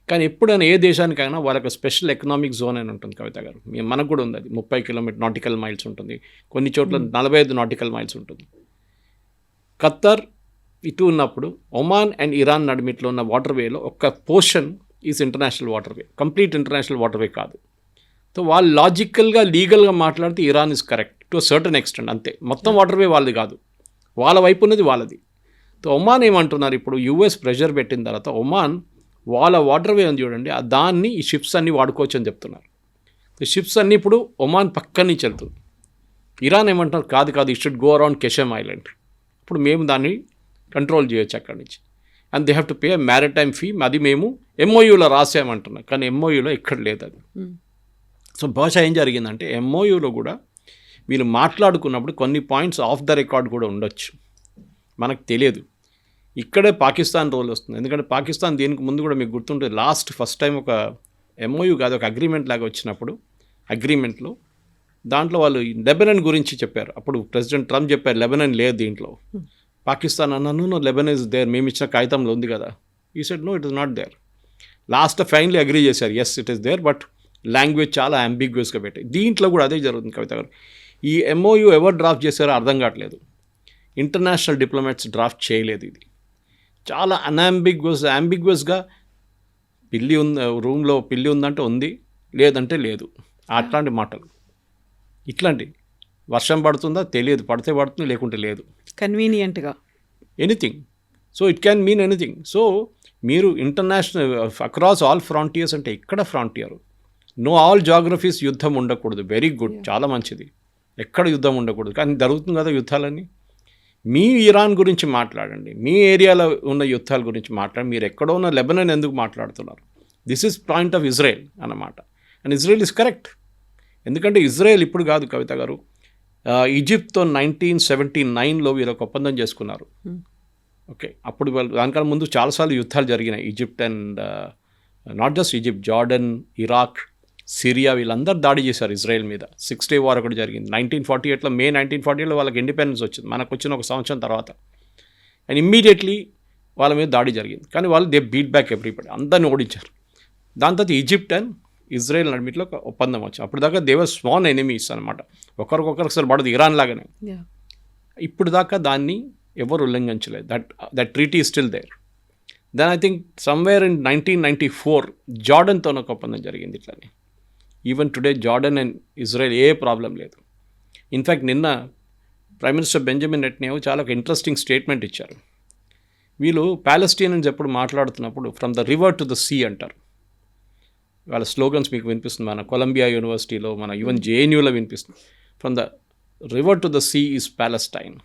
కానీ ఎప్పుడైనా ఏ దేశానికైనా వాళ్ళకి స్పెషల్ ఎకనామిక్ జోన్ అని ఉంటుంది. కవిత గారు, మనకు కూడా ఉంది. అది 30 కిలోమీటర్ నాటికల్ మైల్స్ ఉంటుంది, కొన్ని చోట్ల 45 నాటికల్ మైల్స్ ఉంటుంది. ఖత్తర్ ఇటు ఉన్నప్పుడు ఒమాన్ అండ్ ఇరాన్ నడిమిట్లో ఉన్న వాటర్వేలో ఒక portion is international waterway, complete international waterway కాదు. సో వాళ్ళు లాజికల్గా లీగల్గా మాట్లాడితే Iran is correct to certain extent, అంతే. మొత్తం వాటర్వే వాళ్ళది కాదు, వాళ్ళ వైపు ఉన్నది వాళ్ళది. సో ఒమాన్ ఏమంటున్నారు ఇప్పుడు, US ప్రెషర్ పెట్టిన తర్వాత ఒమాన్ వాళ్ళ వాటర్ వే ఉంది చూడండి, దాన్ని ఈ షిప్స్ అన్నీ వాడుకోవచ్చు అని చెప్తున్నారు. ఈ షిప్స్ అన్నీ ఇప్పుడు ఒమాన్ పక్క నుంచి వెళ్తుంది. ఇరాన్ ఏమంటున్నారు, కాదు it should go around Qeshm island. ఇప్పుడు మేము దాన్ని కంట్రోల్ చేయొచ్చు అక్కడి నుంచి. And they have to pay maritime fee. అది మేము ఎంఓయూలో రాసామంటున్నాం, కానీ ఎంఓయూలో ఎక్కడ లేదు అది. సో బహుశా ఏం జరిగిందంటే ఎంఓయూలో కూడా వీళ్ళు మాట్లాడుకున్నప్పుడు కొన్ని పాయింట్స్ ఆఫ్ ద రికార్డ్ కూడా ఉండొచ్చు, మనకు తెలియదు. ఇక్కడే పాకిస్తాన్ రోల్ వస్తుంది. ఎందుకంటే పాకిస్తాన్ దీనికి ముందు కూడా మీకు గుర్తుంటుంది, ఫస్ట్ టైం ఒక ఎంఓయూ కాదు ఒక అగ్రిమెంట్ లాగా వచ్చినప్పుడు, అగ్రిమెంట్లో దాంట్లో వాళ్ళు లెబనన్ గురించి చెప్పారు. అప్పుడు ప్రెసిడెంట్ ట్రంప్ చెప్పారు లెబనన్ లేదు దీంట్లో. పాకిస్తాన్ అన్నాను లెబనన్ ఇస్ దేర్, మేము ఇచ్చిన కాగితంలో ఉంది కదా. He said no, it is not there. Finally agree చేశారు, yes it is there, but language చాలా అంబిగ్యూస్గా పెట్టాయి. దీంట్లో కూడా అదే జరుగుతుంది కవిత గారు. ఈ ఎంఓయూ ఎవరు డ్రాఫ్ట్ చేశారో అర్థం కావట్లేదు. ఇంటర్నేషనల్ డిప్లొమాట్స్ డ్రాఫ్ట్ చేయలేదు. ఇది చాలా అంబిగ్యూస్గా పిల్లి ఉంది, రూమ్లో పిల్లి ఉందంటే ఉంది, లేదంటే లేదు, అట్లాంటి మాటలు. ఇట్లాంటి వర్షం పడుతుందా తెలియదు, పడితే పడుతుంది లేకుంటే లేదు, కన్వీనియంట్గా anything. So it can mean anything. So మీరు ఇంటర్నేషనల్ అక్రాస్ ఆల్ ఫ్రాంటియర్స్ అంటే ఎక్కడ ఫ్రాంటియర్, నో ఆల్ జాగ్రఫీస్ యుద్ధం ఉండకూడదు, వెరీ గుడ్, చాలా మంచిది, ఎక్కడ యుద్ధం ఉండకూడదు. కానీ జరుగుతుంది కదా యుద్ధాలన్నీ. మీ ఇరాన్ గురించి మాట్లాడండి, మీ ఏరియాలో ఉన్న యుద్ధాల గురించి మాట్లాడండి. మీరు ఎక్కడో ఉన్న లెబనన్ ఎందుకు మాట్లాడుతున్నారు? This is point of Israel అన్నమాట. And Israel is correct. ఎందుకంటే ఇజ్రాయెల్ ఇప్పుడు కాదు కవిత గారు, ఈజిప్ట్తో 1979లో వీళ్ళకి ఒప్పందం చేసుకున్నారు. ఓకే, అప్పుడు వాళ్ళు దానికన్నా ముందు చాలాసార్లు యుద్ధాలు జరిగినాయి. Egypt and not just Egypt, Jordan, Iraq, Syria వీళ్ళందరూ దాడి చేశారు ఇజ్రాయెల్ మీద. 6 Day వార్ ఒకటి జరిగింది 1948లో. మే 1948లో వాళ్ళకి ఇండిపెండెన్స్ వచ్చింది, మనకు వచ్చిన ఒక సంవత్సరం తర్వాత. అండ్ ఇమ్మీడియట్లీ వాళ్ళ మీద దాడి జరిగింది. కానీ వాళ్ళు దే బీట్ బ్యాక్ ఎవ్రీబడి, అందరిని ఓడించారు. దాని తర్వాత ఈజిప్ట్ అండ్ ఇజ్రాయెల్ నడిమిట్లో ఒక ఒప్పందం వచ్చింది. అప్పుడు దాకా దే వర్ స్మాల్ ఎనిమీస్ అనమాట, ఒకరికొకరికి అసలు పడదు, ఇరాన్ లాగానే. ఇప్పుడు దాకా దాన్ని ఎవరు ఉల్లంఘించలేదు. That treaty is still there. Then I think somewhere in 1994 జార్డన్తో ఒక ఒప్పందం జరిగింది ఇట్లానే. Even today Jordan and Israel ఏ ప్రాబ్లం లేదు. ఇన్ఫ్యాక్ట్ నిన్న ప్రైమ్ మినిస్టర్ బెంజమిన్ నెటన్యాహు చాలా ఒక ఇంట్రెస్టింగ్ స్టేట్మెంట్ ఇచ్చారు. వీళ్ళు ప్యాలెస్టీనియన్స్ ఎప్పుడు మాట్లాడుతున్నప్పుడు from the river to the sea అంటారు. వాళ్ళ స్లోగన్స్ మీకు వినిపిస్తుంది, మన కొలంబియా యూనివర్సిటీలో, మన ఈవెన్ జేఎన్యూలో వినిపిస్తుంది. From the river to the sea is Palestine.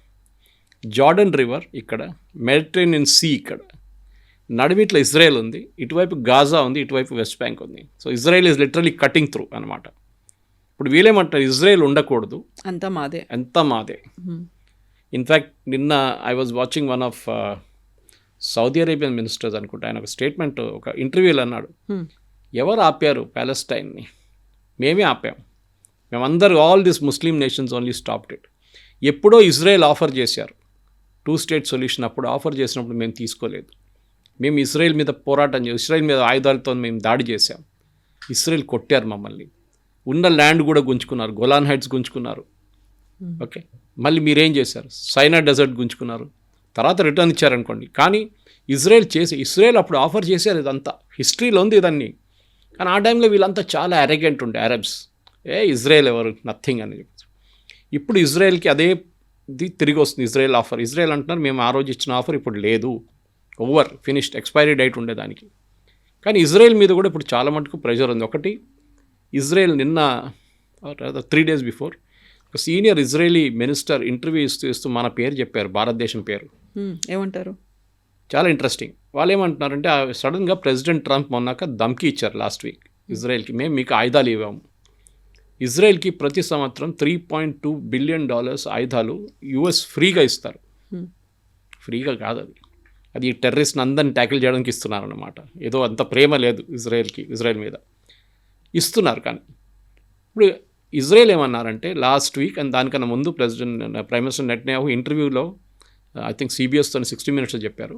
Jordan river ఇక్కడ, మెడిటరేనియన్ సీ ఇక్కడ, నడిమిట్లో ఇజ్రాయెల్ ఉంది, ఇటువైపు గాజా ఉంది, ఇటువైపు వెస్ట్ బ్యాంక్ ఉంది. So Israel is literally cutting through అనమాట. ఇప్పుడు వీళ్ళేమంటారు, ఇజ్రాయెల్ ఉండకూడదు, అంతా మాదే. ఇన్ఫ్యాక్ట్ నిన్న I was watching one of Saudi Arabian ministers అనుకుంటా, ఆయన ఒక స్టేట్మెంట్ ఒక ఇంటర్వ్యూలో అన్నాడు, ఎవరు ఆపారు ప్యాలెస్టైన్ని? మేమే ఆపాం. మేమందరూ, all this Muslim nations only stopped it. ఎప్పుడో ఇజ్రాయెల్ ఆఫర్ చేశారు 2 State సొల్యూషన్, అప్పుడు ఆఫర్ చేసినప్పుడు మేము తీసుకోలేదు. మేము ఇజ్రాయెల్ మీద పోరాటం చేసి, ఇజ్రాయెల్ మీద ఆయుధాలతో మేము దాడి చేశాం. ఇజ్రాయెల్ కొట్టారు మమ్మల్ని, ఉన్న ల్యాండ్ కూడా గుంజుకున్నారు, గోలాన్ హైట్స్ గుంజుకున్నారు. ఓకే, మళ్ళీ మీరేం చేశారు? సైనార్ డెజర్ట్ గుంజుకున్నారు, తర్వాత రిటర్న్ ఇచ్చారనుకోండి. కానీ ఇజ్రాయెల్ అప్పుడు ఆఫర్ చేశారు, ఇదంతా హిస్టరీలో ఉంది ఇదన్నీ. కానీ ఆ టైంలో వీళ్ళంతా చాలా అరెగెంట్ ఉండే అరబ్స్, ఇజ్రాయెల్ ఎవరు, నథింగ్ అని చెప్పి. ఇప్పుడు ఇజ్రాయెల్కి అదే ఇది తిరిగి వస్తుంది, ఇజ్రాయెల్ ఆఫర్. ఇజ్రాయెల్ అంటున్నారు మేము ఆ రోజు ఇచ్చిన ఆఫర్ ఇప్పుడు లేదు, ఓవర్, ఫినిష్డ్, ఎక్స్పైరీ డేట్ ఉండేదానికి. కానీ ఇజ్రాయెల్ మీద కూడా ఇప్పుడు చాలా మటుకు ప్రెషర్ ఉంది. ఒకటి, ఇజ్రాయెల్ నిన్న 3 days బిఫోర్ ఒక సీనియర్ ఇజ్రాయలీ మినిస్టర్ ఇంటర్వ్యూ ఇస్తూ మన పేరు చెప్పారు, భారతదేశం పేరు. ఏమంటారు? చాలా ఇంట్రెస్టింగ్. వాళ్ళు ఏమంటున్నారంటే సడన్గా ప్రెసిడెంట్ ట్రంప్ మొన్నాక ధమ్కి ఇచ్చారు లాస్ట్ వీక్ ఇజ్రాయెల్కి, మేము మీకు ఆయుధాలు ఇవ్వాము. ఇజ్రాయెల్కి ప్రతి సంవత్సరం $3.2 billion ఆయుధాలు US ఫ్రీగా ఇస్తారు. ఫ్రీగా కాదు, అది టెర్రరిస్ట్ని అందరిని ట్యాకిల్ చేయడానికి ఇస్తున్నారన్నమాట. ఏదో అంత ప్రేమ లేదు ఇజ్రాయెల్ మీద, ఇస్తున్నారు. కానీ ఇప్పుడు ఇజ్రాయెల్ ఏమన్నారంటే లాస్ట్ వీక్ అండ్ దానికన్నా ముందు ప్రైమ్ మినిస్టర్ నెటన్యాహు ఇంటర్వ్యూలో ఐ థింక్ CBSతో 60 Minutesలో చెప్పారు,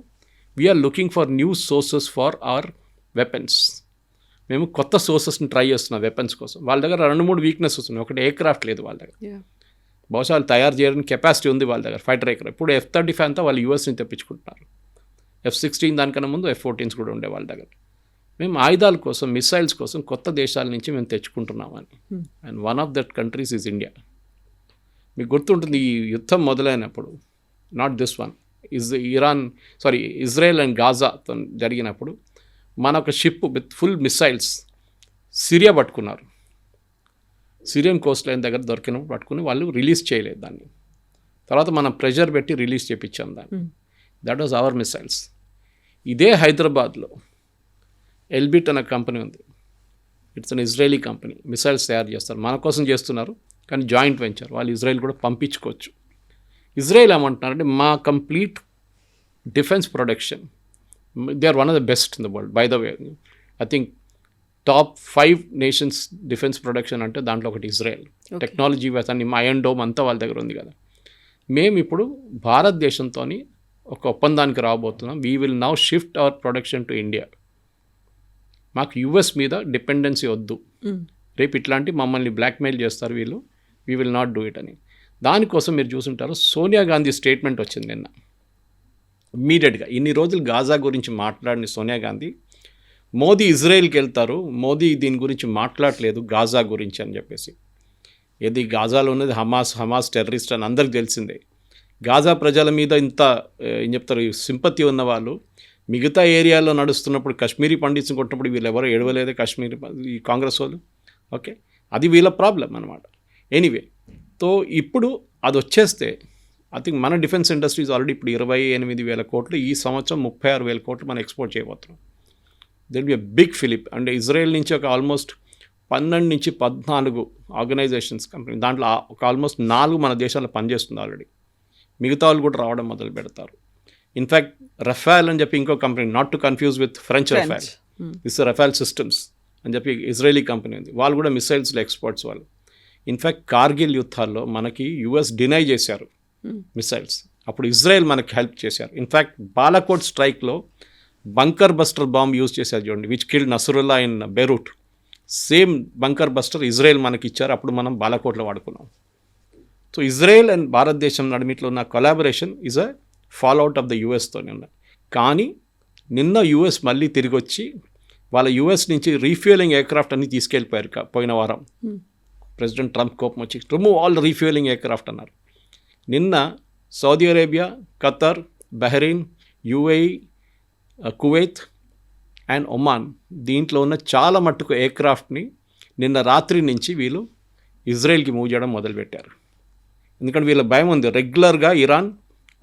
we're looking for new sources for our weapons. మేము కొత్త సోర్సెస్ని ట్రై చేస్తున్నాం వెపన్స్ కోసం. వాళ్ళ దగ్గర 2-3 వీక్నెసెస్ ఉన్నాయి. ఒకటి, ఎయిర్క్రాఫ్ట్ లేదు వాళ్ళ దగ్గర, బహుశా వాళ్ళు తయారు చేయడానికి కెపాసిటీ ఉంది వాళ్ళ దగ్గర, ఫైటర్ ఎయిర్క్రాఫ్ట్. ఇప్పుడు F-35 అంతా వాళ్ళు US నుంచి తెప్పించుకుంటున్నారు. F-16 దానికన్నా ముందు F-14s కూడా ఉండే వాళ్ళ దగ్గర. మేము ఆయుధాల కోసం, మిసైల్స్ కోసం కొత్త దేశాల నుంచి మేము తెచ్చుకుంటున్నామని. And one of that countries is India. మీకు గుర్తుంటుంది, ఈ యుద్ధం మొదలైనప్పుడు, not this one, Israel and గాజాతో జరిగినప్పుడు మన ఒక ship with full missiles Syria పట్టుకున్నారు. సిరియన్ కోస్ట్ లైన్ దగ్గర దొరికినప్పుడు పట్టుకుని వాళ్ళు రిలీజ్ చేయలేదు దాన్ని. తర్వాత మనం ప్రెషర్ పెట్టి రిలీజ్ చేయించాం దాన్ని. That was our missiles. ఇదే హైదరాబాద్లో ఎల్బిట్ అనే కంపెనీ ఉంది. It's an Israeli company. Missiles తయారు చేస్తారు, మన కోసం చేస్తున్నారు, కానీ జాయింట్ వెంచర్. వాళ్ళు ఇజ్రాయెల్ కూడా పంపించుకోవచ్చు. ఇజ్రాయెల్ ఏమంటున్నారంటే మా complete defence production, they are one of the best in the world. By the way, I think top 5 nations defence production అంటే దాంట్లో ఒకటి ఇజ్రాయెల్. టెక్నాలజీ అన్ని ఐరన్ డోమ్ అంతా వాళ్ళ దగ్గర ఉంది కదా. మేము ఇప్పుడు భారతదేశంతో ఒక ఒప్పందానికి రాబోతున్నాం. We will now shift our production to India. మాకు యుఎస్ మీద డిపెండెన్సీ వద్దు. రేపు ఇట్లాంటి మమ్మల్ని బ్లాక్మెయిల్ చేస్తారు వీళ్ళు, we will not do it అని. దానికోసం మీరు చూసుంటారు సోనియా గాంధీ స్టేట్మెంట్ వచ్చింది నిన్న ఇమ్మీడియట్గా. ఇన్ని రోజులు గాజా గురించి మాట్లాడిన సోనియా గాంధీ మోదీ ఇజ్రాయెల్కి వెళ్తారు, మోదీ దీని గురించి మాట్లాడలేదు గాజా గురించి అని చెప్పేసి. ఏది గాజాలో ఉన్నది హమాస్ టెర్రరిస్ట్ అని అందరికి తెలిసిందే. గాజా ప్రజల మీద ఇంత ఏం చెప్తారు సింపతి ఉన్న వాళ్ళు మిగతా ఏరియాలో నడుస్తున్నప్పుడు కాశ్మీరీ పండిట్స్ కొట్టినప్పుడు వీళ్ళు ఎవరో ఏడవలేదే కాశ్మీరీ ఈ కాంగ్రెస్ వాళ్ళు. ఓకే, అది వీళ్ళ ప్రాబ్లం అనమాట. ఎనీవే, తో ఇప్పుడు అది వచ్చేస్తే ఐ థింక్ మన డిఫెన్స్ ఇండస్ట్రీస్ ఆల్రెడీ ఇప్పుడు 28,000 కోట్లు, ఈ సంవత్సరం 36,000 కోట్లు మనం ఎక్స్పోర్ట్ చేయబోతున్నాం. They'll be a big fillip. అంటే ఇజ్రాయెల్ నుంచి ఒక ఆల్మోస్ట్ 12 నుంచి 14 ఆర్గనైజేషన్స్ కంపెనీ, దాంట్లో ఒక ఆల్మోస్ట్ 4 మన దేశాల్లో పనిచేస్తుంది ఆల్రెడీ. మిగతా వాళ్ళు కూడా రావడం మొదలు పెడతారు. ఇన్ఫ్యాక్ట్ రఫాల్ అని చెప్పి ఇంకో company, not to confuse with French Rafale, this Rafael systems అని చెప్పి ఇజ్రాయలీ కంపెనీ ఉంది. వాళ్ళు కూడా మిసైల్స్లో ఎక్స్పర్ట్స్ వాళ్ళు. ఇన్ఫ్యాక్ట్ కార్గిల్ యుద్ధాల్లో మనకి యుఎస్ డినై చేశారు మిసైల్స్, అప్పుడు ఇజ్రాయెల్ మనకి హెల్ప్ చేశారు. ఇన్ఫ్యాక్ట్ బాలాకోట్ స్ట్రైక్లో బంకర్ బస్టర్ బాంబ్ యూజ్ చేశారు చూడండి, which killed Nasrallah in Beirut. Same bunker buster Israel మనకి ఇచ్చారు, అప్పుడు మనం బాలాకోట్లో వాడుకున్నాం. సో ఇజ్రాయెల్ అండ్ భారతదేశం నడిమిట్లో ఉన్న collaboration is a fall out of the యుఎస్తోనే ఉన్నాయి. కానీ నిన్న యుఎస్ మళ్ళీ తిరిగి వచ్చి వాళ్ళ యుఎస్ నుంచి రీఫ్యూయలింగ్ ఎయిర్క్రాఫ్ట్ అన్ని తీసుకెళ్ళిపోయారు పోయిన వారం. ప్రెసిడెంట్ ట్రంప్ కోపం వచ్చి రిమూవ్ ఆల్ రీఫ్యూయలింగ్ ఎయిర్క్రాఫ్ట్ అన్నారు. నిన్న Saudi Arabia, Qatar, Bahrain, UAE, Kuwait and Oman, దీంట్లో ఉన్న చాలా మట్టుకు ఎయిర్క్రాఫ్ట్ని నిన్న రాత్రి నుంచి వీళ్ళు ఇజ్రాయెల్కి మూవ్ చేయడం మొదలుపెట్టారు. ఎందుకంటే వీళ్ళ భయం ఉంది, రెగ్యులర్గా ఇరాన్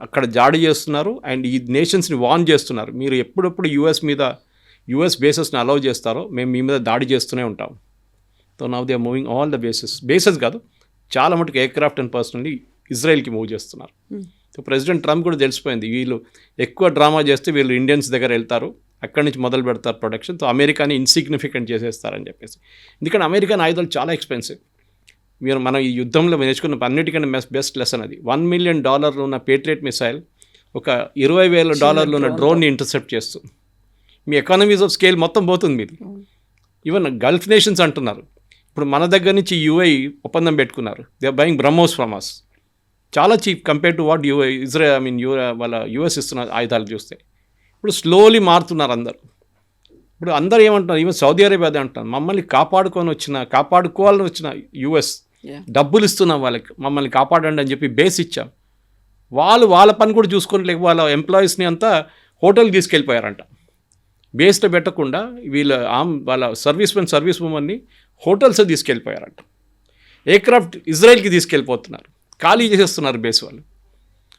అక్కడ జాడి చేస్తున్నారు అండ్ ఈ నేషన్స్ని వార్న్ చేస్తున్నారు, మీరు ఎప్పుడెప్పుడు యుఎస్ బేసెస్ని అలౌ చేస్తారో మేము మీ మీద దాడి చేస్తూనే ఉంటాం. So now they are moving all the bases కాదు, చాలా మటుకు ఎయిర్క్రాఫ్ట్ అండ్ పర్సనల్లీ ఇజ్రాయెల్కి మూవ్ చేస్తున్నారు. సో ప్రెసిడెంట్ ట్రంప్ కూడా తెలిసిపోయింది, వీళ్ళు ఎక్కువ డ్రామా చేస్తే వీళ్ళు ఇండియన్స్ దగ్గర వెళ్తారు, అక్కడి నుంచి మొదలు పెడతారు ప్రొడక్షన్. సో అమెరికాని ఇన్సిగ్నిఫికెంట్ చేసేస్తారని చెప్పేసి. ఎందుకంటే అమెరికన్ ఆయుధాలు చాలా ఎక్స్పెన్సివ్. మనం ఈ యుద్ధంలో నేర్చుకున్న అన్నిటికంటే బెస్ట్ లెసన్ అది. $1 million ఉన్న పేట్రియట్ మిసైల్ ఒక $20,000 ఉన్న డ్రోన్ని ఇంటర్సెప్ట్ చేస్తుంది. మీ ఎకానమీస్ ఆఫ్ స్కేల్ మొత్తం పోతుంది మీది. ఈవెన్ గల్ఫ్ నేషన్స్ అంటున్నారు, ఇప్పుడు మన దగ్గర నుంచి యుఏఈ ఒప్పందం పెట్టుకున్నారు, they are buying BrahMos from us, చాలా చీప్ కంపేర్ టు వాట్ వాళ్ళ యుఎస్ ఇస్తున్న ఆయుధాలు చూస్తే. ఇప్పుడు స్లోలీ మారుతున్నారు అందరు. ఇప్పుడు అందరు ఏమంటున్నారు, ఈవెన్ సౌదీ అరేబియా అదే అంటున్నారు, మమ్మల్ని కాపాడుకోవాలని వచ్చిన యుఎస్ డబ్బులు ఇస్తున్నాం వాళ్ళకి, మమ్మల్ని కాపాడండి అని చెప్పి బేస్ ఇచ్చాం. వాళ్ళ పని కూడా చూసుకోవట్లేక వాళ్ళ ఎంప్లాయీస్ని అంతా హోటల్కి తీసుకెళ్ళిపోయారంట. బేస్లో పెట్టకుండా వాళ్ళ సర్వీస్ ఉమెన్ని హోటల్స్ తీసుకెళ్ళిపోయారంట. ఎయిర్క్రాఫ్ట్ ఇజ్రాయెల్కి తీసుకెళ్ళిపోతున్నారు, ఖాళీ చేసేస్తున్నారు బేస్ వాళ్ళు.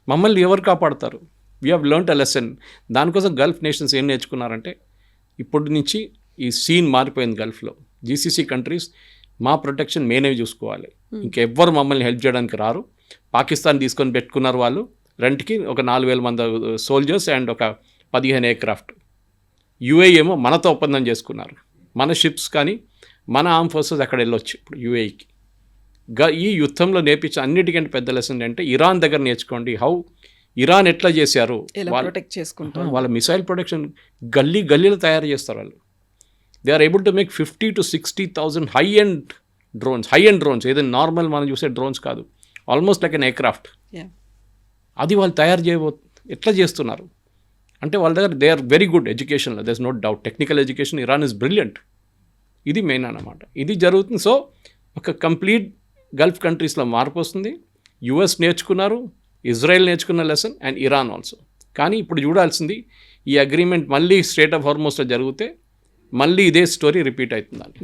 మమ్మల్ని ఎవరు కాపాడతారు? We have learned a lesson. దానికోసం గల్ఫ్ నేషన్స్ ఏం నేర్చుకున్నారంటే, ఇప్పటి నుంచి ఈ సీన్ మారిపోయింది గల్ఫ్లో. జీసీసీ కంట్రీస్ మా ప్రొటెక్షన్ మేమే చూసుకోవాలి, ఇంకెవ్వరు మమ్మల్ని హెల్ప్ చేయడానికి రారు. పాకిస్తాన్ తీసుకొని పెట్టుకున్నారు వాళ్ళు రెంట్కి ఒక 4,000 మంది సోల్జర్స్ అండ్ ఒక 15 ఎయిర్క్రాఫ్ట్. యుఏఈ ఏమో మనతో ఒప్పందం చేసుకున్నారు, మన షిప్స్ కానీ మన ఆర్మ్ ఫోర్సెస్ అక్కడ వెళ్ళొచ్చు ఇప్పుడు యుఏఈకి. ఈ యుద్ధంలో నేర్పించిన అన్నిటికంటే పెద్ద లెసన్ అంటే ఇరాన్ దగ్గర నేర్చుకోండి. ఇరాన్ ఎట్లా చేశారు, వాళ్ళ మిసైల్ ప్రొటెక్షన్ గల్లీలో తయారు చేస్తారు వాళ్ళు. They are able to make 50,000 to 60,000 high end drones, ఏదైనా నార్మల్ మనం చూసే డ్రోన్స్ కాదు, ఆల్మోస్ట్ లైక్ ఎన్ ఎయిర్క్రాఫ్ట్. అది వాళ్ళు తయారు ఎట్లా చేస్తున్నారు అంటే వాళ్ళ దగ్గర దే ఆర్ వెరీ గుడ్ ఎడ్యుకేషన్లో, there is no doubt. Technical education Iran is brilliant. ఇది మెయిన్ అన్నమాట, ఇది జరుగుతుంది. సో ఒక కంప్లీట్ గల్ఫ్ కంట్రీస్లో మార్పు వస్తుంది. యుఎస్ నేర్చుకున్నారు, ఇజ్రాయెల్ నేర్చుకున్న లెసన్ అండ్ ఇరాన్ ఆల్సో. కానీ ఇప్పుడు చూడాల్సింది, ఈ అగ్రిమెంట్ మళ్ళీ స్ట్రేట్ ఆఫ్ హార్మోస్లో జరిగితే మళ్ళీ ఇదే స్టోరీ రిపీట్ అవుతుందని.